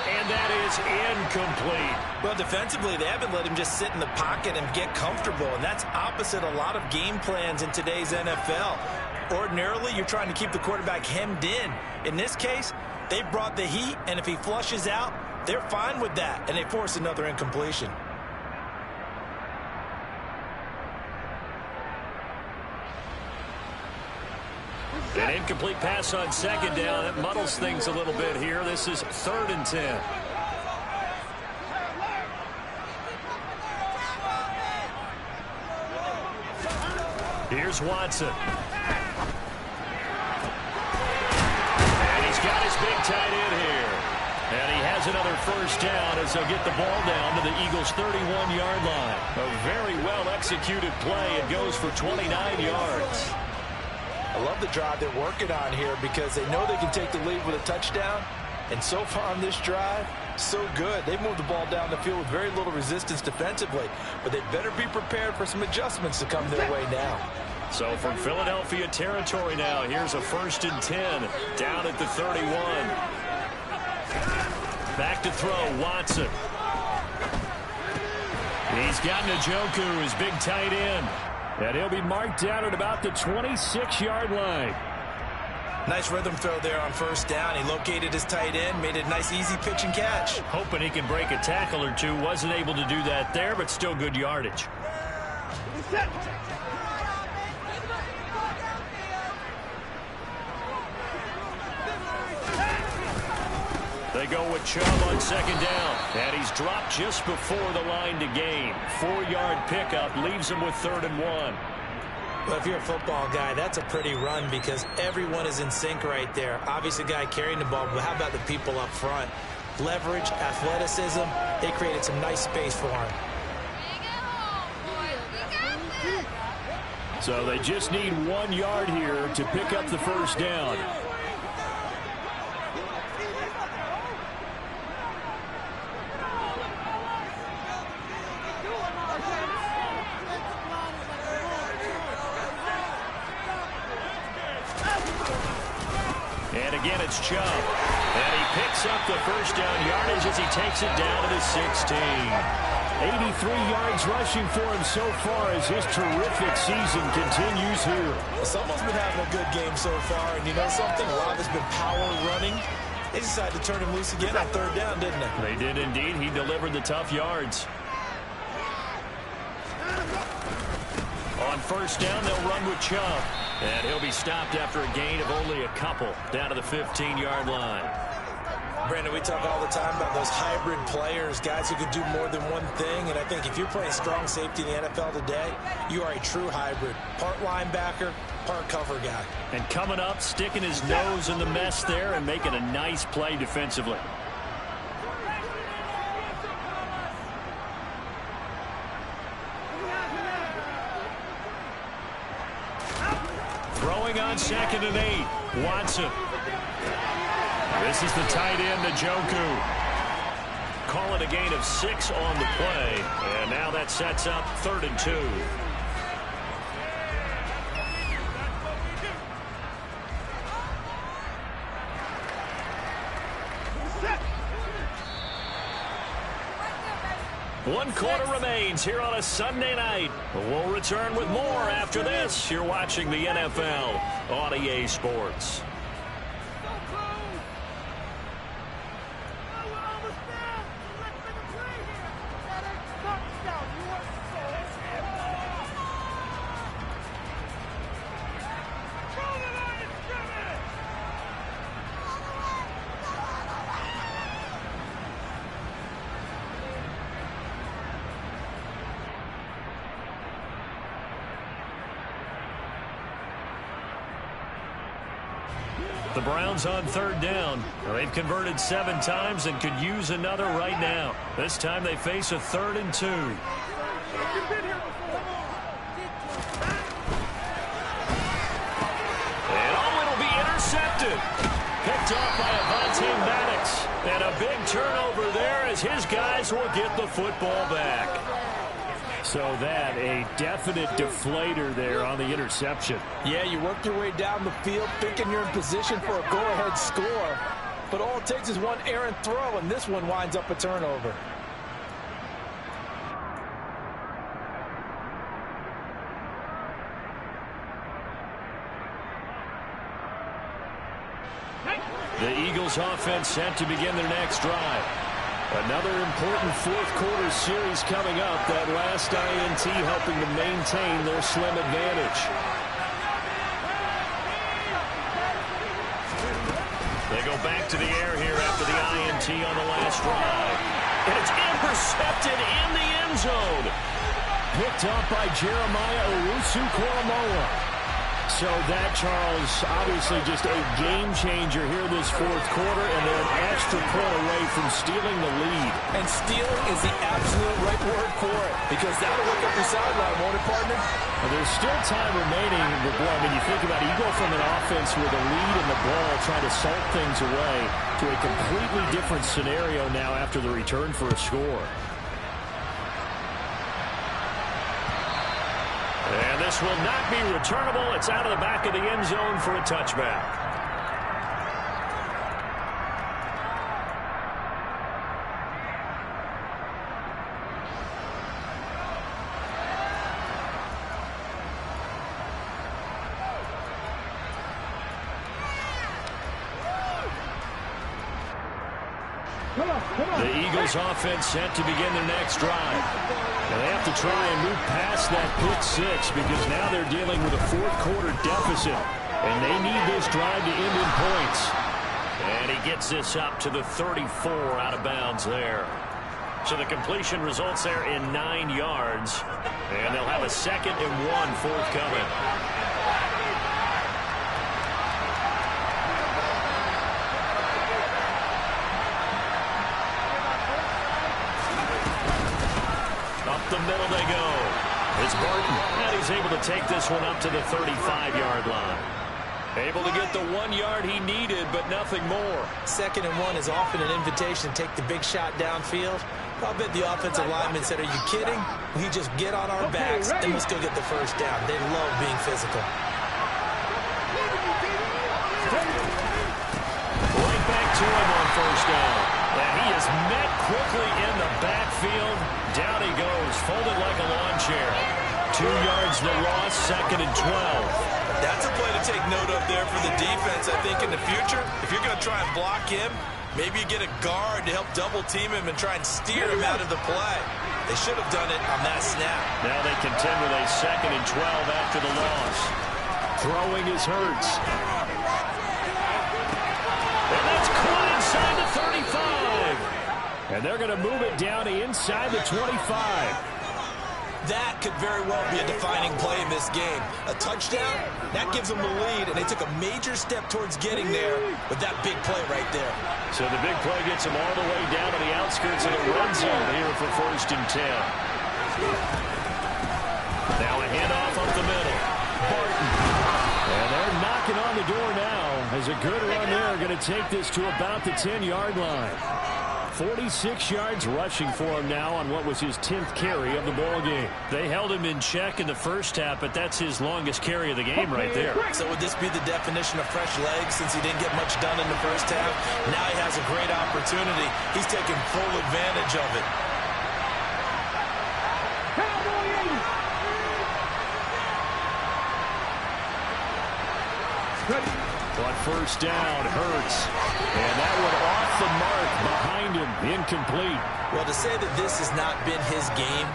And that is incomplete. Well, defensively, they haven't let him just sit in the pocket and get comfortable, and that's opposite a lot of game plans in today's NFL. Ordinarily, you're trying to keep the quarterback hemmed in. In this case, they brought the heat, and if he flushes out, they're fine with that, and they force another incompletion. An incomplete pass on 2nd down. That muddles things a little bit here. This is 3rd and 10. Here's Watson. And he's got his big tight end here. And he has another first down as they'll get the ball down to the Eagles' 31-yard line. A very well-executed play. It goes for 29 yards. I love the drive they're working on here because they know they can take the lead with a touchdown. And so far on this drive, so good. They've moved the ball down the field with very little resistance defensively. But they better be prepared for some adjustments to come their way now. So from Philadelphia territory now, here's a 1st and 10 down at the 31. Back to throw, Watson. He's got Njoku, his big tight end. And he'll be marked down at about the 26-yard line. Nice rhythm throw there on first down. He located his tight end, made a nice easy pitch and catch. Hoping he can break a tackle or two. Wasn't able to do that there, but still good yardage. They go with Chubb on 2nd down. And he's dropped just before the line to gain. 4-yard pickup leaves him with 3rd and 1. Well, if you're a football guy, that's a pretty run because everyone is in sync right there. Obviously, the guy carrying the ball, but how about the people up front? Leverage, athleticism, they created some nice space for him. So they just need 1 yard here to pick up the first down. And again, it's Chubb. And he picks up the first down yardage as he takes it down to the 16. 83 yards rushing for him so far as his terrific season continues here. Someone's been having a good game so far, and you know something? A lot has been power running. They decided to turn him loose again on 3rd down, didn't they? They did indeed. He delivered the tough yards. On first down, they'll run with Chubb. And he'll be stopped after a gain of only a couple down to the 15-yard line. Brandon, we talk all the time about those hybrid players, guys who can do more than one thing. And I think if you're playing strong safety in the NFL today, you are a true hybrid. Part linebacker, part cover guy. And coming up, sticking his nose in the mess there and making a nice play defensively. Throwing on 2nd and 8. Watson. This is the tight end, Njoku. Call it a gain of 6 on the play. And now that sets up 3rd and 2. One quarter remains here on a Sunday night. We'll return with more after this. You're watching the NFL on EA Sports. The Browns on third down. They've converted 7 times and could use another right now. This time they face a 3rd and 2. And it'll be intercepted. Picked off by Avonte Maddox. And a big turnover there as his guys will get the football back. So that, a definite deflator there on the interception. Yeah, you work your way down the field thinking you're in position for a go-ahead score. But all it takes is one errant throw, and this one winds up a turnover. The Eagles offense set to begin their next drive. Another important fourth-quarter series coming up. That last INT helping to maintain their slim advantage. They go back to the air here after the INT on the last drive. And it's intercepted in the end zone. Picked up by Jeremiah Owusu-Koramoah. So that, Charles, obviously just a game-changer here this fourth quarter, and they're an extra point away from stealing the lead. And stealing is the absolute right word for it, because that'll look up your sideline, won't it, partner? Well, there's still time remaining. I mean, you think about it, you go from an offense with a lead in the ball, trying to salt things away, to a completely different scenario now after the return for a score. And this will not be returnable. It's out of the back of the end zone for a touchback. The Eagles offense set to begin their next drive. And they have to try and move past that pick six because now they're dealing with a fourth-quarter deficit. And they need this drive to end in points. And he gets this up to the 34 out of bounds there. So the completion results there in 9 yards. And they'll have a 2nd and 1 forthcoming. The middle they go. It's Barton. And he's able to take this one up to the 35-yard line. Able to get the 1 yard he needed, but nothing more. 2nd and 1 is often an invitation to take the big shot downfield. I'll bet the offensive lineman said, are you kidding? We just get on our backs and let's go get the first down. They love being physical. Right back to him on first down. And he is met quickly in the backfield. Down he goes, folded like a lawn chair. 2 yards the loss, 2nd and 12. That's a play to take note of there for the defense, I think, in the future. If you're going to try and block him, maybe you get a guard to help double-team him and try and steer him out of the play. They should have done it on that snap. Now they contend with a 2nd and 12 after the loss. Throwing is Hurts. And that's caught inside the 35. And they're going to move it down to inside the 25. That could very well be a defining play in this game. A touchdown, that gives them the lead, and they took a major step towards getting there with that big play right there. So the big play gets them all the way down to the outskirts of the red zone here for 1st and 10. Now a handoff up the middle. Barton. And they're knocking on the door now as a good run there. Going to take this to about the 10-yard line. 46 yards rushing for him now on what was his 10th carry of the ball game. They held him in check in the first half, but that's his longest carry of the game right there. So would this be the definition of fresh legs since he didn't get much done in the first half? Now he has a great opportunity. He's taking full advantage of it. On first down, Hurts. And that one off the mark behind him, incomplete. Well, to say that this has not been his game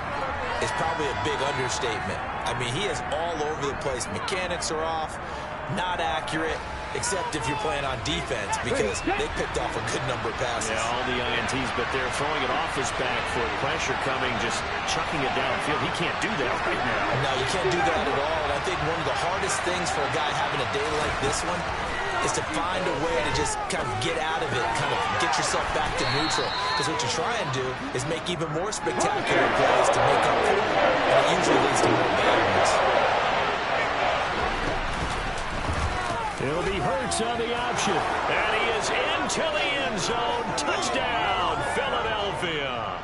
is probably a big understatement. I mean, he is all over the place. Mechanics are off, not accurate, except if you're playing on defense because they picked off a good number of passes. Yeah, all the INTs, but they're throwing it off his back for pressure coming, just chucking it downfield. He can't do that right now. No, you can't do that at all. And I think one of the hardest things for a guy having a day like this one is to find a way to just kind of get out of it, kind of get yourself back to neutral. Because what you try and do is make even more spectacular plays to make up for it, and it usually leads to more bad ones. It'll be Hurts on the option. And he is into the end zone. Touchdown, Philadelphia.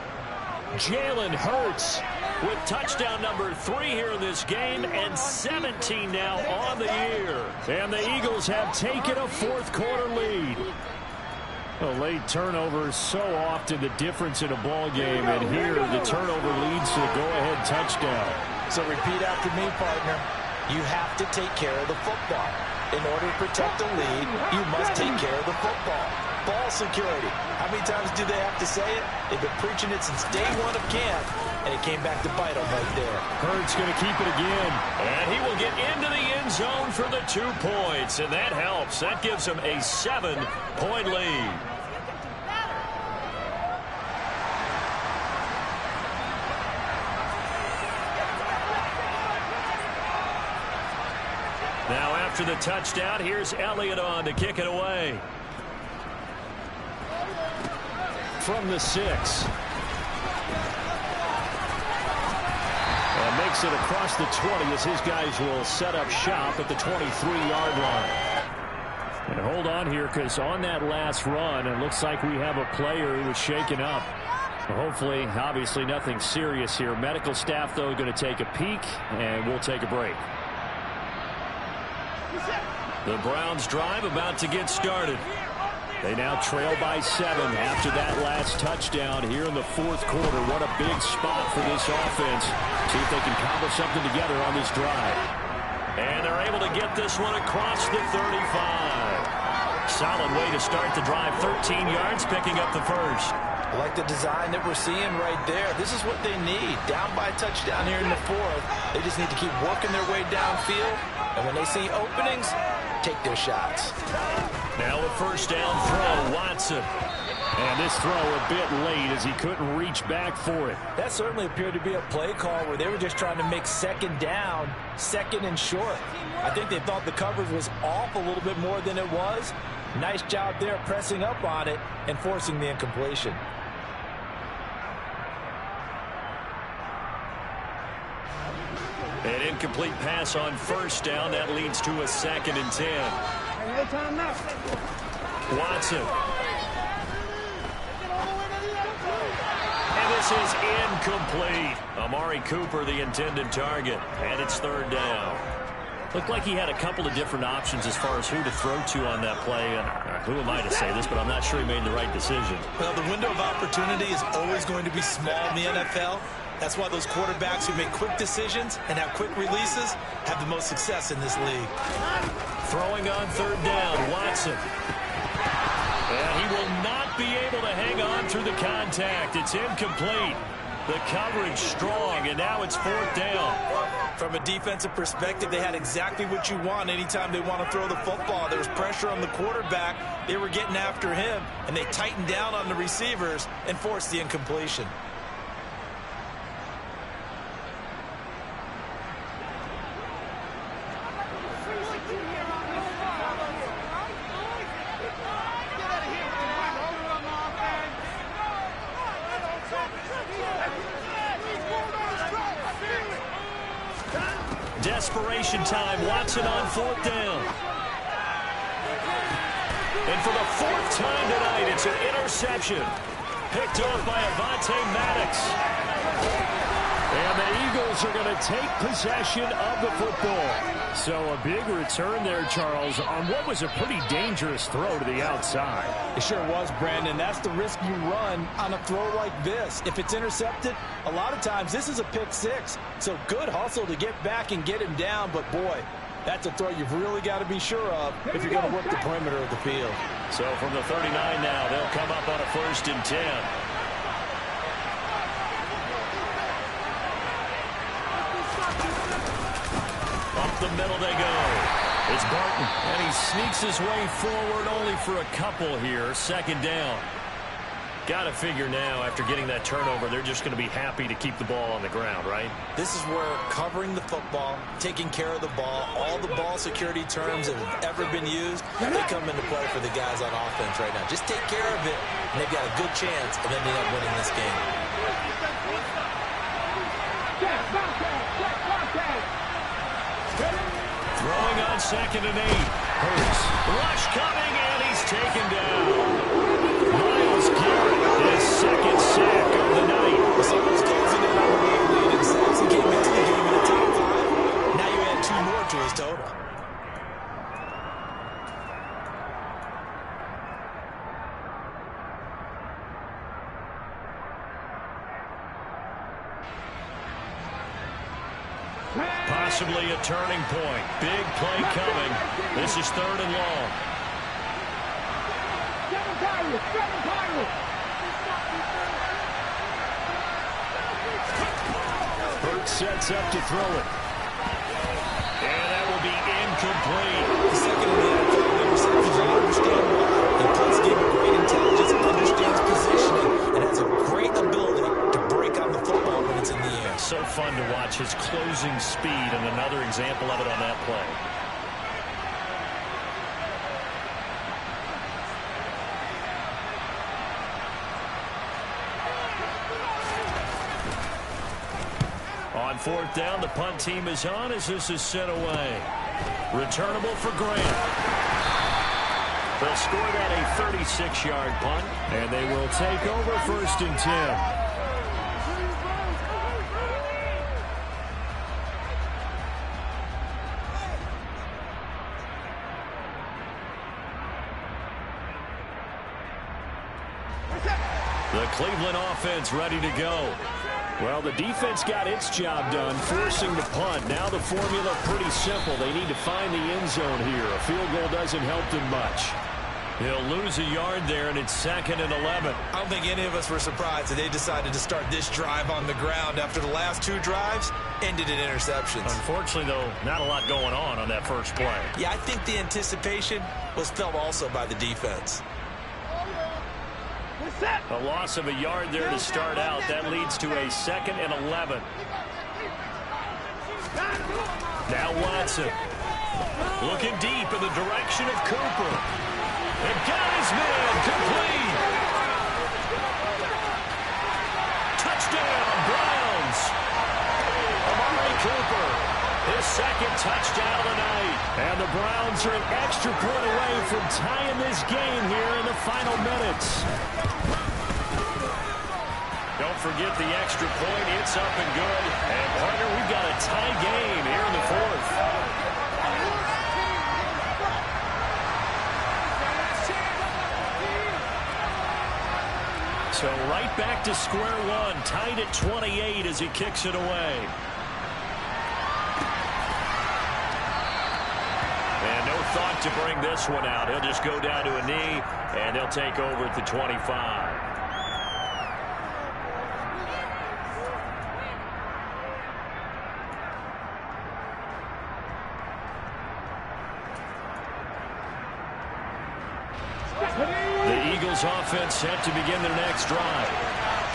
Jalen Hurts with touchdown number 3 here in this game, and 17 now on the year. And the Eagles have taken a fourth-quarter lead. A late turnover is so often the difference in a ball game, and here the turnover leads to the go-ahead touchdown. So repeat after me, partner. You have to take care of the football. In order to protect the lead, you must take care of the football. Ball security. How many times do they have to say it? They've been preaching it since day one of camp, and it came back to bite them right there. Hurts going to keep it again. And he will get into the end zone for the 2 points, and that helps. That gives him a 7-point lead. Now after the touchdown, here's Elliott on to kick it away. From the 6. And makes it across the 20 as his guys will set up shop at the 23-yard line. And hold on here, because on that last run, it looks like we have a player who was shaken up. Hopefully, obviously nothing serious here. Medical staff, though, going to take a peek, and we'll take a break. The Browns drive about to get started. They now trail by 7 after that last touchdown here in the fourth quarter. What a big spot for this offense. See if they can cobble something together on this drive. And they're able to get this one across the 35. Solid way to start the drive. 13 yards, picking up the first. I like the design that we're seeing right there. This is what they need. Down by a touchdown here in the fourth. They just need to keep working their way downfield. And when they see openings, take their shots. Now a first down throw, Watson. And this throw a bit late as he couldn't reach back for it. That certainly appeared to be a play call where they were just trying to make second down, second and short. I think they thought the coverage was off a little bit more than it was. Nice job there pressing up on it and forcing the incompletion. An incomplete pass on first down. That leads to a 2nd and 10. Watson. And this is incomplete. Amari Cooper, the intended target. And it's 3rd down. Looked like he had a couple of different options as far as who to throw to on that play. And who am I to say this, but I'm not sure he made the right decision. Well, the window of opportunity is always going to be small in the NFL. That's why those quarterbacks who make quick decisions and have quick releases have the most success in this league. Throwing on 3rd down, Watson. And he will not be able to hang on through the contact. It's incomplete. The coverage strong, and now it's 4th down. From a defensive perspective, they had exactly what you want anytime they want to throw the football. There was pressure on the quarterback. They were getting after him, and they tightened down on the receivers and forced the incompletion. Desperation time. Watson on 4th down. And for the 4th time tonight, it's an interception. Picked off by Avonte Maddox. And the Eagles are going to take possession of the football. So a big return there, Charles, on what was a pretty dangerous throw to the outside. It sure was, Brandon. That's the risk you run on a throw like this. If it's intercepted, a lot of times this is a pick 6. So good hustle to get back and get him down. But, boy, that's a throw you've really got to be sure of if you're going to work the perimeter of the field. So from the 39 now, they'll come up on a 1st and 10. Up the middle they go. It's Barton, and he sneaks his way forward only for a couple here. 2nd down. Got to figure now, after getting that turnover, they're just going to be happy to keep the ball on the ground, right? This is where covering the football, taking care of the ball, all the ball security terms that have ever been used, they come into play for the guys on offense right now. Just take care of it, and they've got a good chance of ending up winning this game. Throwing on 2nd and 8. Hurts. Rush coming, and he's taken down. Myles Garrett, his 2nd sack of the night. Someone's closing in on the lead in sacks. He came into the game in the top 5. Now you add 2 more to his total. Possibly a turning point. Big play coming. This is 3rd and long. Hurts sets up to throw it. And that will be incomplete. The second in the NFL interceptions, you understand why. He plays the game with great intelligence, understands positioning, and has a great ability to break on the football when it's in the air. So fun to watch his closing speed, and another example of it on that play. On 4th down, the punt team is on as this is sent away. Returnable for Grant. They'll score that a 36-yard punt, and they will take over 1st and 10. The Cleveland offense ready to go. Well, the defense got its job done, forcing the punt. Now the formula pretty simple. They need to find the end zone here. A field goal doesn't help them much. He'll lose a yard there, and it's 2nd and 11. I don't think any of us were surprised that they decided to start this drive on the ground after the last 2 drives ended in interceptions. Unfortunately, though, not a lot going on that first play. Yeah, I think the anticipation was felt also by the defense. A loss of a yard there to start out. That leads to a 2nd and 11. Now Watson. Looking deep in the direction of Cooper. And got his man complete. Touchdown, Browns. Amari Cooper. His 2nd touchdown of the night. And the Browns are an extra point away from tying this game here in the final minutes. Don't forget the extra point. It's up and good. And, partner, we've got a tie game here in the 4th. So right back to square one. Tied at 28 as he kicks it away. And no thought to bring this one out. He'll just go down to a knee, and they'll take over at the 25. The Eagles offense set to begin their next drive.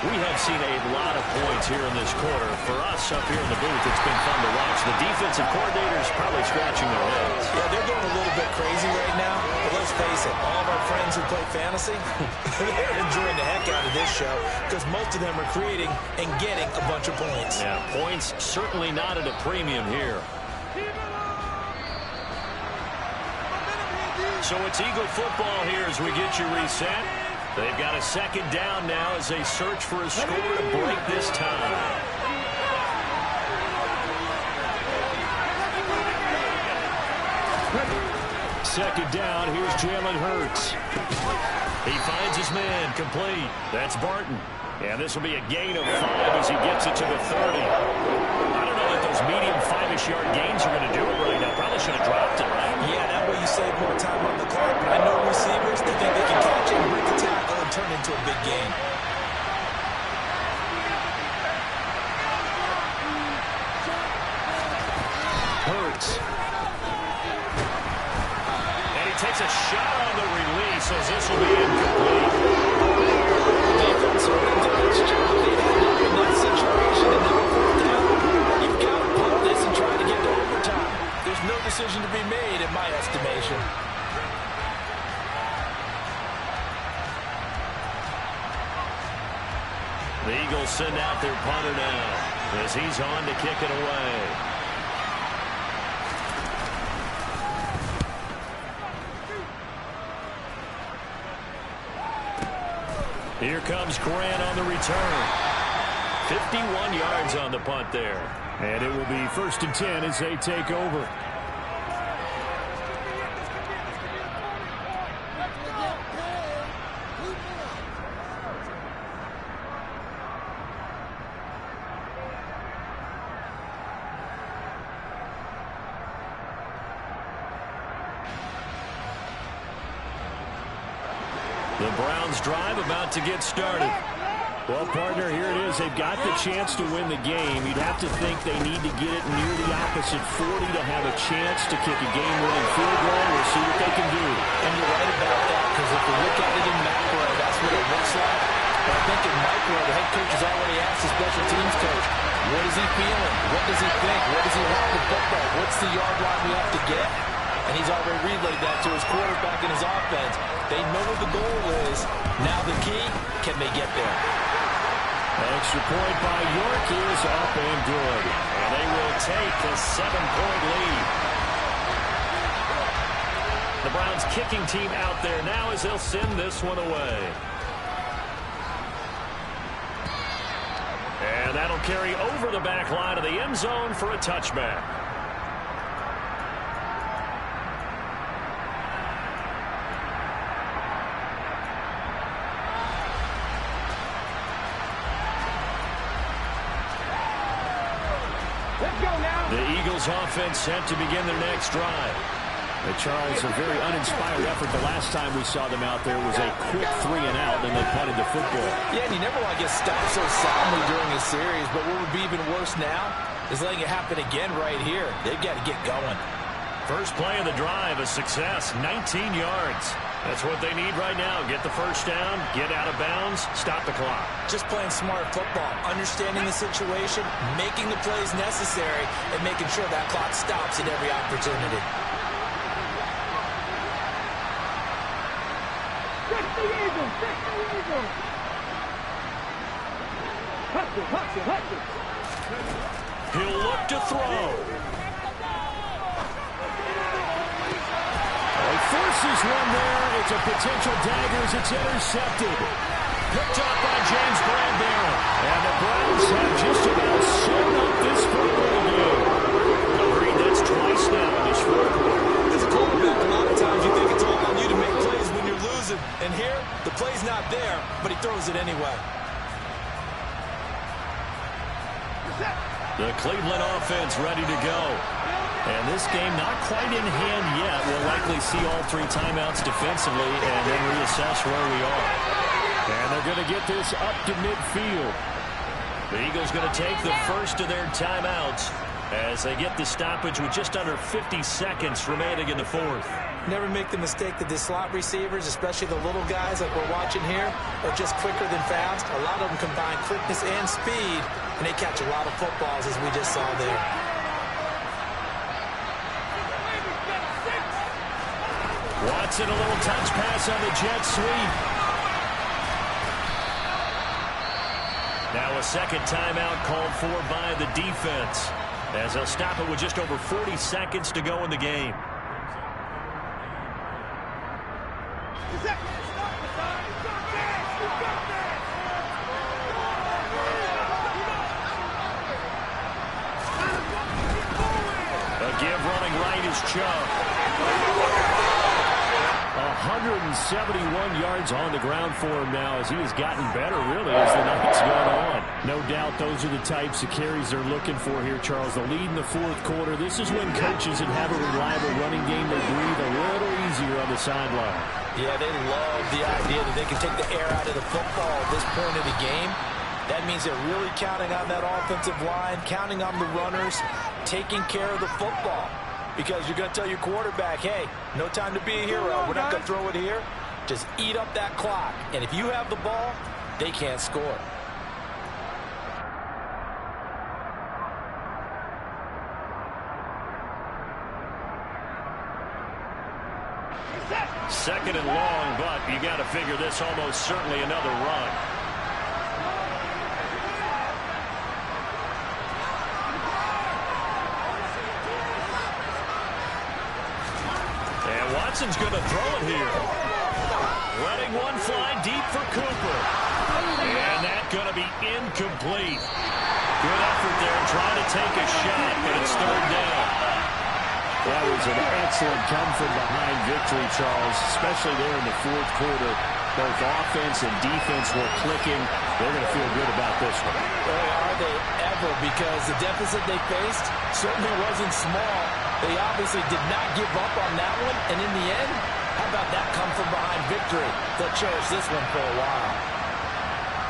We have seen a lot of points here in this quarter. For us up here in the booth, it's been fun to watch. The defensive coordinators probably scratching their heads. Yeah, they're going a little bit crazy right now. But let's face it, all of our friends who play fantasy, they're enjoying the heck out of this show because most of them are creating and getting a bunch of points. Yeah, points certainly not at a premium here. So it's Eagle football here as we get you reset. They've got a 2nd down now as they search for a score to break this tie. 2nd down, here's Jalen Hurts. He finds his man, complete. That's Barton. And this will be a gain of 5 as he gets it to the 30. I don't know that those medium 5-ish yard gains are going to do it right now. Probably should have dropped it, right? Yeah, that way you save more time on the clock. But I know receivers, they think they can catch it and break the tackle and turn into a big gain. Hurts. And he takes a shot on the release as this will be incomplete. didn't do its job. They ended up in that situation, and now fourth down. You've got to punt this and try to get to overtime. There's no decision to be made, in my estimation. The Eagles send out their punter now as he's on to kick it away. Here comes Grant on the return. 51 yards on the punt there. And it will be 1st and 10 as they take over. The Browns drive about to get started. Well, partner, here it is. They've got the chance to win the game. You'd have to think they need to get it near the opposite 40 to have a chance to kick a game-winning field goal. We'll see what they can do. And you're right about that, because if you look at it in macro, that's what it looks like. But I think in micro, the head coach has already asked the special teams coach, what is he feeling? What does he think? What does he want with football? What's the yard line we have to get? And he's already relayed that to his quarterback and his offense. They know what the goal is. Now the key, can they get there? Extra point by York is up and good. And they will take a 7-point lead. The Browns kicking team out there now as they'll send this one away. And that'll carry over the back line of the end zone for a touchback. The Eagles offense set to begin their next drive. Charles, a very uninspired effort. The last time we saw them out there was a quick 3-and-out, and they punted the football. Yeah, and you never want to get stopped so soundly during a series, but what would be even worse now is letting it happen again right here. They've got to get going. First play of the drive, a success, 19 yards. That's what they need right now. Get the first down, get out of bounds, stop the clock. Just playing smart football, understanding the situation, making the plays necessary, and making sure that clock stops at every opportunity. The Eagles! The Eagles! Hustle! He'll look to throw. He forces one there. It's a potential dagger as it's intercepted. Picked up by James Bradbury. And the Browns have just about sewn up this football game. Agreed, that's twice now in this fourth quarter. As a quarterback, a lot of times you think it's all on you to make plays when you're losing. And here, the play's not there, but he throws it anyway. The Cleveland offense ready to go. And this game not quite in hand yet. We'll likely see all 3 timeouts defensively and then reassess where we are. And they're going to get this up to midfield. The Eagles going to take the first of their timeouts as they get the stoppage with just under 50 seconds remaining in the fourth. Never make the mistake that the slot receivers, especially the little guys like we're watching here, are just quicker than fast. A lot of them combine quickness and speed, and they catch a lot of footballs, as we just saw there. Watson, a little touch pass on the jet sweep. Now a second timeout called for by the defense, as they'll stop it with just over 40 seconds to go in the game. A give running right is Chubb. 171 yards on the ground for him now as he has gotten better, really, as the night's gone on. No doubt those are the types of carries they're looking for here, Charles. The lead in the fourth quarter. This is when coaches that have a reliable running game, they breathe a little easier on the sideline. Yeah, they love the idea that they can take the air out of the football at this point of the game. That means they're really counting on that offensive line, counting on the runners, taking care of the football. Because you're going to tell your quarterback, hey, no time to be a hero. We're not going to throw it here. Just eat up that clock. And if you have the ball, they can't score. Second and long, but you got to figure this almost certainly another run. And Watson's going to throw it here. Letting one fly deep for Cooper. And that's going to be incomplete. Good effort there trying to take a shot, but it's third down. That was an excellent come-from-behind victory, Charles, especially there in the fourth quarter. Both offense and defense were clicking. They're going to feel good about this one. Boy, are they ever, because the deficit they faced certainly wasn't small. They obviously did not give up on that one, and in the end, how about that come-from-behind victory? They'll cherish this one for a while.